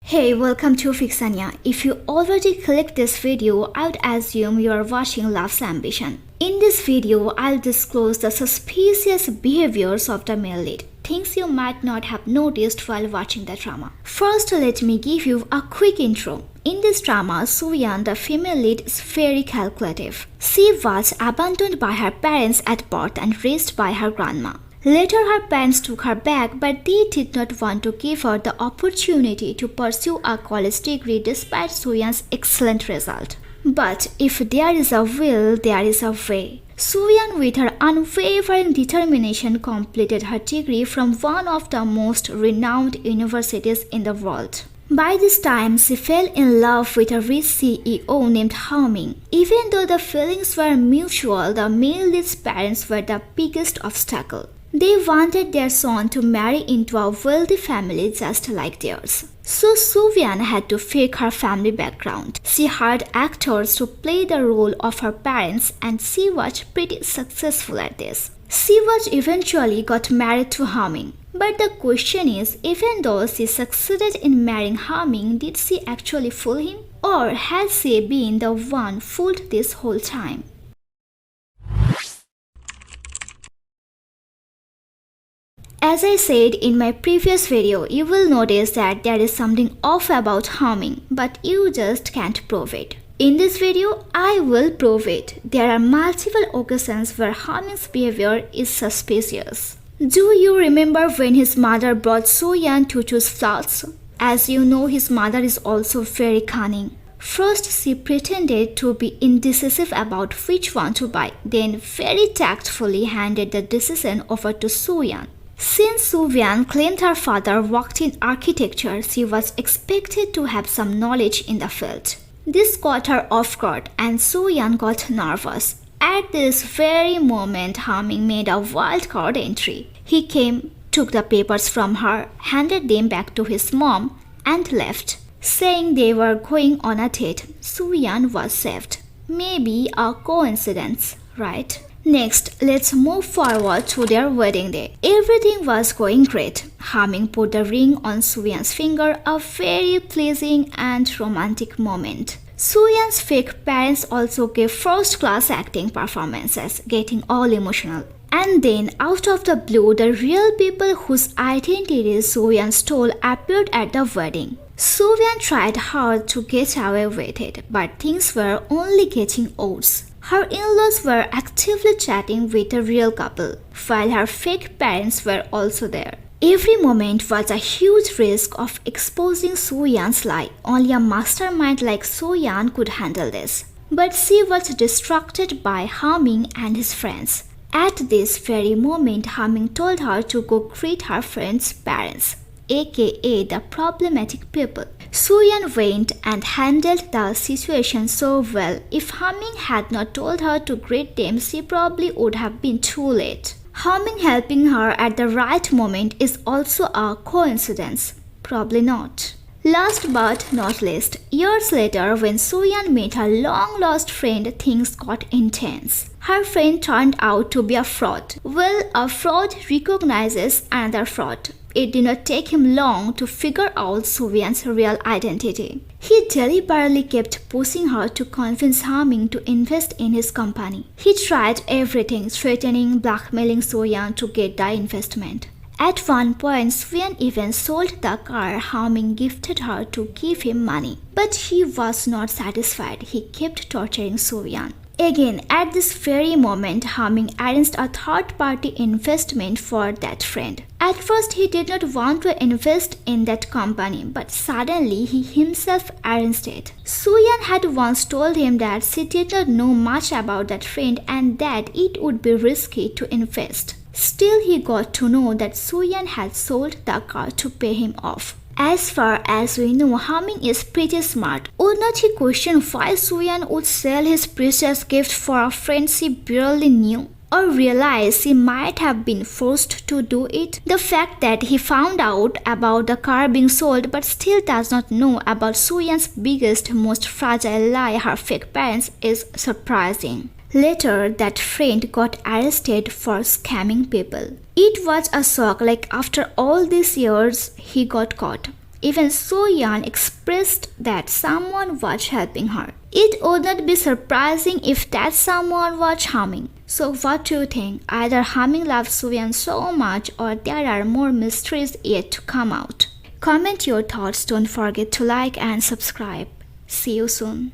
Hey, welcome to Fixania. If you already clicked this video, I would assume you are watching Love's Ambition. In this video, I'll disclose the suspicious behaviors of the male lead, things you might not have noticed while watching the drama. First, let me give you a quick intro. In this drama, Soo-yeon, the female lead, is very calculative. She was abandoned by her parents at birth and raised by her grandma. Later, her parents took her back, but they did not want to give her the opportunity to pursue a college degree despite Soo-yeon's excellent result. But if there is a will, there is a way. Soo-yeon, with her unwavering determination, completed her degree from one of the most renowned universities in the world. By this time, she fell in love with a rich CEO named Haoming. Even though the feelings were mutual, the male lead's parents were the biggest obstacle. They wanted their son to marry into a wealthy family just like theirs. So Soo-yeon had to fake her family background. She hired actors to play the role of her parents, and she was pretty successful at this. She was eventually got married to Haoming. But the question is, even though she succeeded in marrying Haoming, did she actually fool him? Or has she been the one fooled this whole time? As I said in my previous video, you will notice that there is something off about Haoming, but you just can't prove it. In this video, I will prove it. There are multiple occasions where Haoming's behavior is suspicious. Do you remember when his mother brought Soo-yeon to choose flowers? As you know, his mother is also very cunning. First, she pretended to be indecisive about which one to buy, then very tactfully handed the decision over to Soo-yeon. Since Soo-yeon claimed her father worked in architecture, she was expected to have some knowledge in the field. This caught her off guard and Soo-yeon got nervous. At this very moment, Haoming made a wild card entry. He came, took the papers from her, handed them back to his mom, and left. Saying they were going on a date, Soo-yeon was saved. Maybe a coincidence, right? Next, let's move forward to their wedding day. Everything was going great. Haoming put the ring on Soo-yeon's finger, a very pleasing and romantic moment. Soo-yeon's fake parents also gave first-class acting performances, getting all emotional. And then, out of the blue, the real people whose identities Soo-yeon stole appeared at the wedding. Soo-yeon tried hard to get away with it, but things were only getting worse. Her in-laws were actively chatting with the real couple, while her fake parents were also there. Every moment was a huge risk of exposing Soo-yeon's lie. Only a mastermind like Soo-yeon could handle this. But she was distracted by Haoming and his friends. At this very moment, Haoming told her to go greet her friend's parents, aka the problematic people. Soo-yeon went and handled the situation so well. If Haoming had not told her to greet them, she probably would have been too late. Haoming helping her at the right moment is also a coincidence. Probably not. Last but not least, years later when Soo-yeon met her long-lost friend, things got intense. Her friend turned out to be a fraud. Well, a fraud recognizes another fraud. It did not take him long to figure out Soo-yeon's real identity. He deliberately kept pushing her to convince Haoming to invest in his company. He tried everything, threatening, blackmailing Soo-yeon to get the investment. At one point, Soo-yeon even sold the car Haoming gifted her to give him money. But he was not satisfied. He kept torturing Soo-yeon. Again, at this very moment, Haoming arranged a third-party investment for that friend. At first, he did not want to invest in that company, but suddenly he himself arranged it. Soo-yeon had once told him that she did not know much about that friend and that it would be risky to invest. Still, he got to know that Soo-yeon had sold the car to pay him off. As far as we know, Haoming is pretty smart. Would not he question why Soo-yeon would sell his precious gift for a friend she barely knew? Or realize she might have been forced to do it? The fact that he found out about the car being sold but still does not know about Soo-yeon's biggest, most fragile lie, her fake parents, is surprising. Later, that friend got arrested for scamming people. It was a shock, like after all these years, he got caught. Even So Yan expressed that someone was helping her. It would not be surprising if that someone was Haoming. So what do you think? Either Haoming loves So Yan so much or there are more mysteries yet to come out? Comment your thoughts. Don't forget to like and subscribe. See you soon.